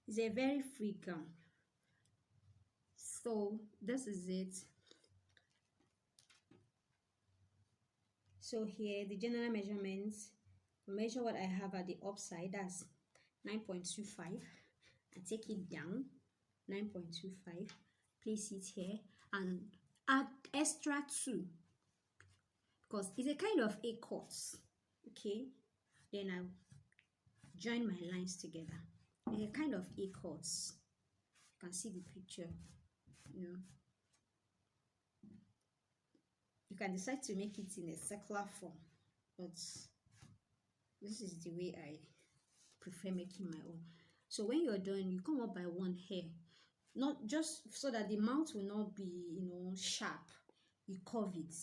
It's a very free gown. So this is it. So here the general measurements, measure what I have at the upside, that's 9.25, and take it down 9.25, place it here and add extra 2 because it's a kind of a cut. Okay, then I join my lines together. It's a kind of a cut. You can see the picture, you know. You can decide to make it in a circular form, but this is the way I prefer making my own. So when you're done, you come up by one hair, not just so that the mouth will not be, sharp. You curve it.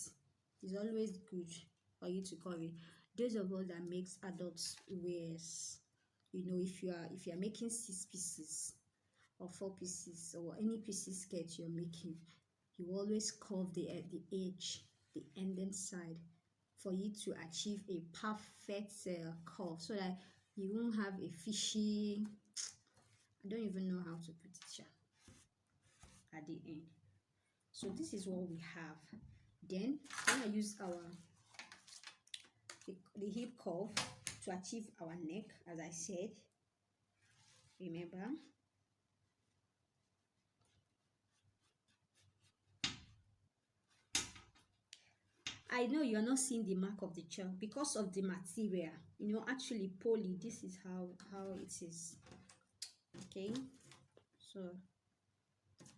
It's always good for you to curve it. Those of us that makes adults wears, if you are making 6 pieces or 4 pieces or any pieces skirt you're making, you always curve the edge, the ending side, for you to achieve a perfect curve, so that you won't have a fishy, I don't even know how to put it here, at the end. So this is what we have. Then when I use the hip curve to achieve our neck, as I said, remember, I know you're not seeing the mark of the chalk because of the material. Actually poly, this is how it is. Okay, so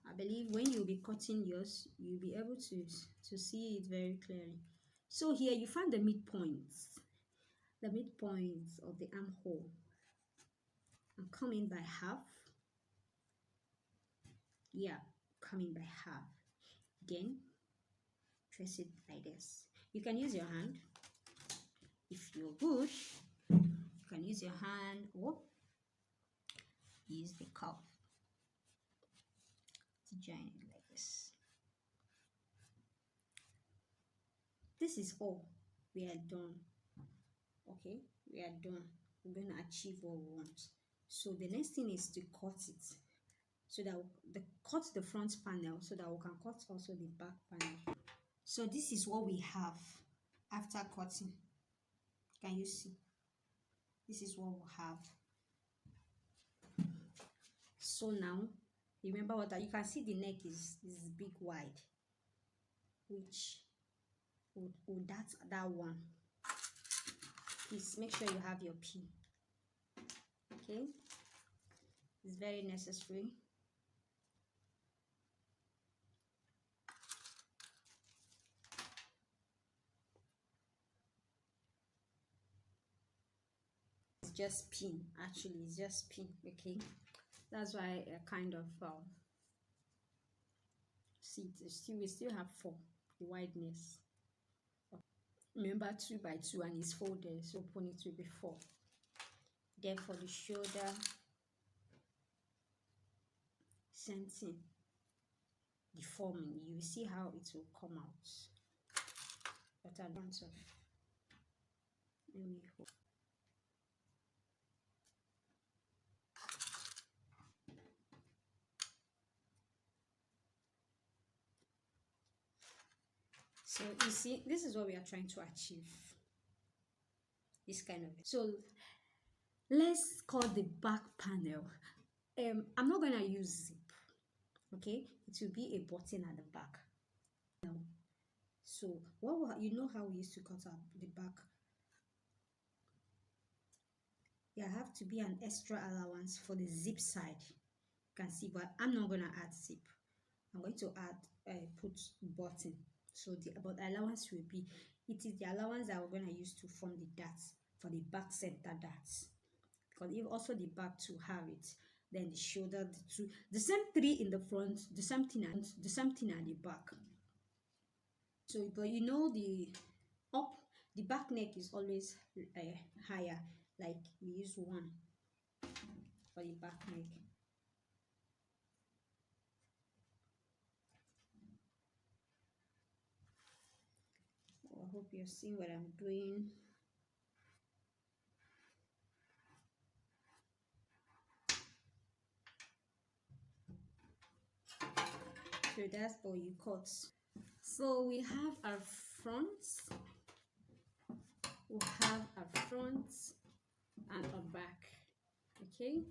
I believe when you'll be cutting yours, you'll be able to see it very clearly. So here you find the midpoints of the armhole. I'm coming by half. Yeah, coming by half. Then trace it like this. You can use your hand if you're good. You can use your hand or use the cuff to join it like this. This is all. We are done. Okay, we are done. We're going to achieve what we want. So the next thing is to cut it, so that cut the front panel, so that we can cut also the back panel. So this is what we have after cutting. Can you see? This is what we have. So now remember what you can see, the neck is big wide, which would that one. Please make sure you have your pin. Okay, it's very necessary. It's just pin, actually it's just pin. Okay, that's why I kind of see it. We still have 4, the wideness. Remember 2 by 2 and it's folded, so open it will be 4. Then for the shoulder, same thing, the forming, you will see how it will come out. But I don't have, let me hold. So you see, this is what we are trying to achieve, this kind of. So let's cut the back panel. I'm not gonna use zip. Okay, it will be a button at the back. So you know how we used to cut up the back. There have to be an extra allowance for the zip side. You can see, but I'm not gonna add zip. I'm going to add put button. So the allowance will be, it is the allowance that we're gonna use to form the darts for the back center darts. Because if also the back to have it, then the shoulder, the same 3 in the front, the same thing at the back. So, but the back neck is always higher, like we use 1 for the back neck. Oh, I hope you're seeing what I'm doing. So that's all you cut. So we have our front, we have our front and our back. Okay,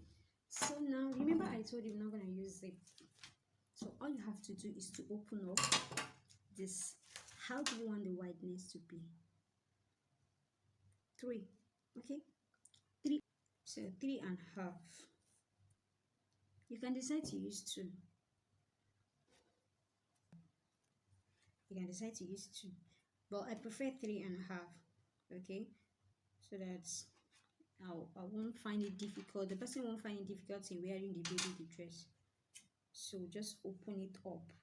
so now remember I told you I'm not going to use zip. So all you have to do is to open up this. How do you want the wideness to be? 3. Okay, 3. So 3.5. You can decide to use 2. You can decide to use 2, but I prefer 3.5. Okay, so that I won't find it difficult. The person won't find it difficult in wearing the baby dress. So just open it up.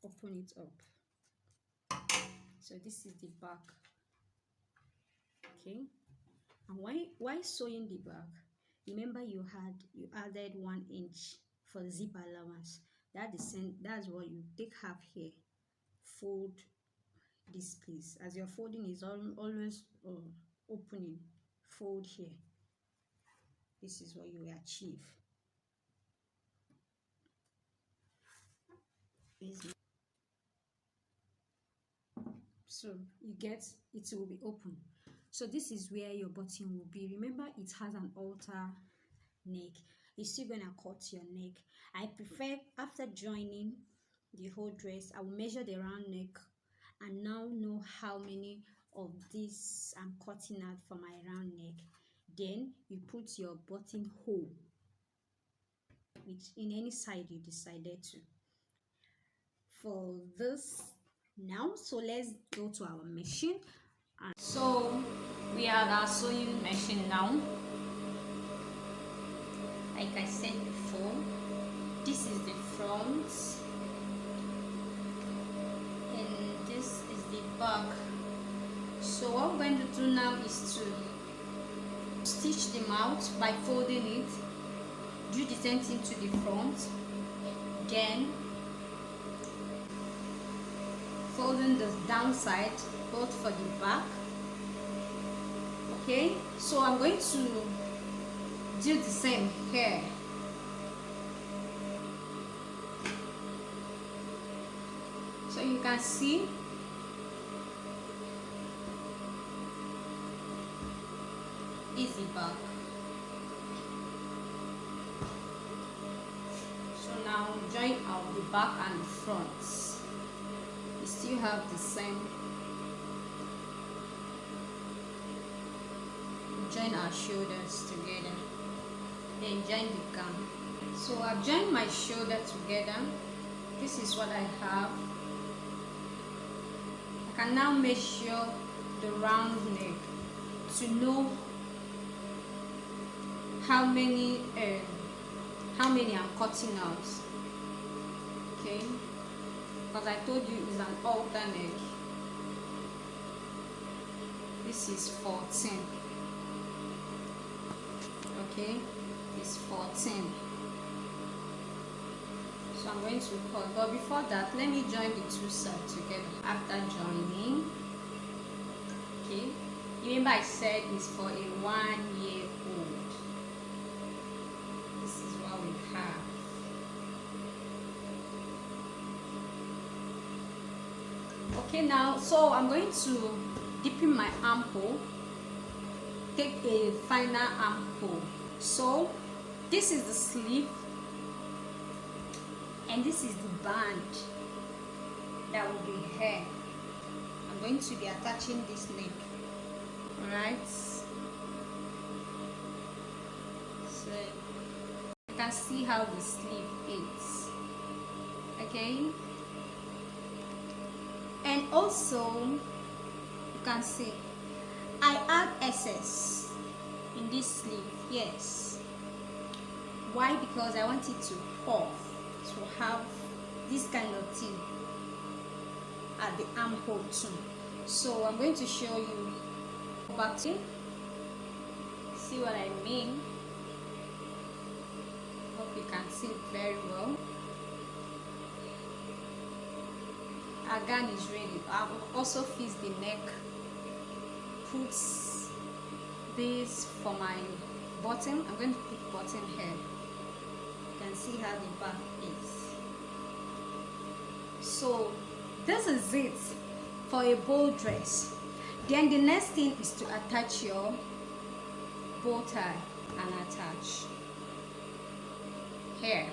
Open it up. So this is the back. Okay, and why sewing the back? Remember you added 1 inch for zip allowance. That's what you take half here, fold this place. As you're folding is always opening, fold here. This is what you will achieve. So you get it will be open. So this is where your button will be. Remember it has an halter neck. You're still gonna cut your neck. I prefer after joining the whole dress, I will measure the round neck and now know how many of this I'm cutting out for my round neck. Then you put your buttonhole, which in any side you decided to. For this now, so let's go to our machine. And so we are at our sewing machine now. Like I said before, this is the front and this is the back. So what we're going to do now is to stitch them out by folding it, do the same thing to the front, then folding the downside both for the back. Okay, so I'm going to do the same here. So you can see easy back. So now join out the back and the front. You still have the same. Join our shoulders together, then join the gown. So I've joined my shoulder together. This is what I have. I can now measure the round neck to know how many I'm cutting out. Okay, because I told you it's an halter neck. This is 14. Okay, it's 14. So I'm going to cut, but before that let me join the two sides together. After joining, okay, remember I said it's for a 1-year-old. This is what we have. Okay, now so I'm going to dip in my armhole, take a final armhole. So this is the sleeve and this is the band that will be here. I'm going to be attaching this neck. Alright, so you can see how the sleeve is. Okay, and also you can see I add excess in this sleeve. Yes, why? Because I want it to puff, to have this kind of thing at the armhole too. So I'm going to show you back to see what I mean. Hope you can see it very well. Our gown is ready. I will also fix the neck, put this for my bottom. I'm going to put bottom here. You can see how the back is. So this is it for a bow dress. Then the next thing is to attach your bow tie and attach here.